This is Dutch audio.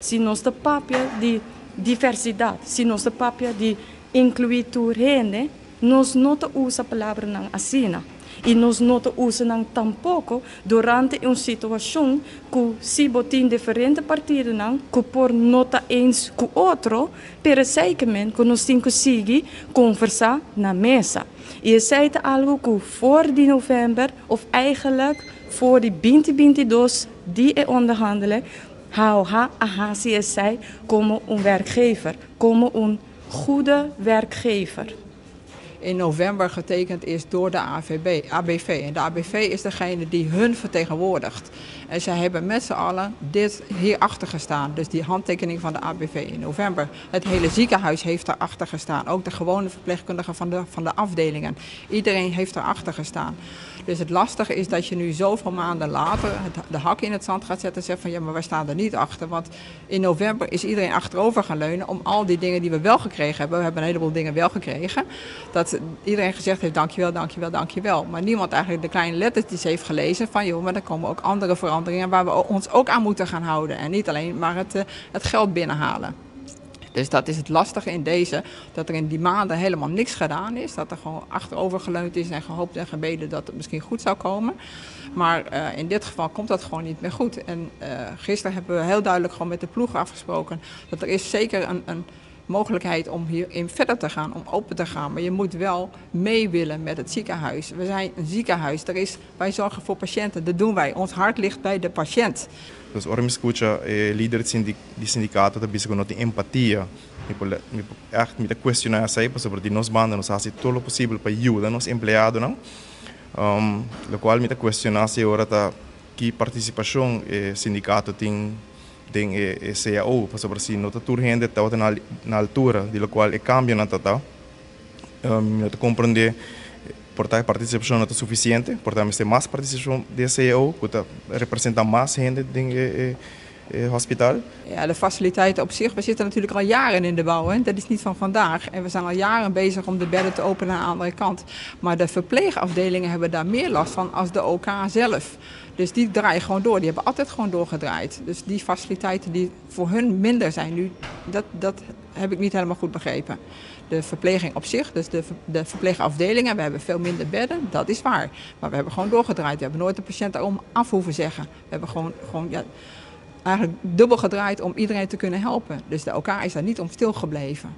Si nostra papia di diversità, si nostra papia di incluiturene, nos nota usa palavra ng asina. E nos nota usa ng tampoco durante uma situação que se botin diferente partido não, que por nota eens com outro, pero zekermente que nos tem que seguir conversar na mesa. E é algo que voor die november, of eigenlijk voor die 2022, die onderhandelen, hou AHCSC como werkgever, como goede werkgever. In november getekend is door de ABV. En de ABV is degene die hun vertegenwoordigt. En zij hebben met z'n allen dit hierachter gestaan. Dus die handtekening van de ABV in november. Het hele ziekenhuis heeft daarachter gestaan. Ook de gewone verpleegkundigen van de afdelingen. Iedereen heeft daarachter gestaan. Dus het lastige is dat je nu zoveel maanden later de hak in het zand gaat zetten en zegt van ja, maar wij staan er niet achter. Want in november is iedereen achterover gaan leunen om al die dingen die we wel gekregen hebben. We hebben een heleboel dingen wel gekregen. Dat iedereen gezegd heeft dankjewel, dankjewel, dankjewel. Maar niemand eigenlijk de kleine lettertjes heeft gelezen van joh, maar er komen ook andere veranderingen waar we ons ook aan moeten gaan houden. En niet alleen maar het geld binnenhalen. Dus dat is het lastige in deze, dat er in die maanden helemaal niks gedaan is. Dat er gewoon achterover geleund is en gehoopt en gebeden dat het misschien goed zou komen. Maar in dit geval komt dat gewoon niet meer goed. En gisteren hebben we heel duidelijk gewoon met de ploeg afgesproken dat er is zeker een mogelijkheid om hierin verder te gaan, om open te gaan. Maar je moet wel mee willen met het ziekenhuis. We zijn een ziekenhuis, wij zorgen voor patiënten, dat doen wij. Ons hart ligt bij de patiënt. Dus ora mi escucha líder di sindicato da bisogno di empatia. Mi echt me questionar sempre sobre di nos banda nos hace todo lo posible para ayudar nos empleados, não? Lo qual me questionar se ora ta que participação sindicato tem CAO, sobre si não está urgente está na altura, de lo qual cambia na tata. Me compreender portanto, a participação não é suficiente, portanto, ter mais participação de CAO, que representa mais gente in hospitaal. Ja, de faciliteiten op zich, we zitten natuurlijk al jaren in de bouw, hè? Dat is niet van vandaag. En we zijn al jaren bezig om de bedden te openen aan de andere kant. Maar de verpleegafdelingen hebben daar meer last van als de OK zelf. Dus die draaien gewoon door, die hebben altijd gewoon doorgedraaid. Dus die faciliteiten die voor hun minder zijn nu, dat heb ik niet helemaal goed begrepen. De verpleging op zich, dus de verpleegafdelingen, we hebben veel minder bedden, dat is waar. Maar we hebben gewoon doorgedraaid, we hebben nooit de patiënt daarom af hoeven zeggen. We hebben gewoon ja, eigenlijk dubbel gedraaid om iedereen te kunnen helpen. Dus de OK is daar niet om stilgebleven.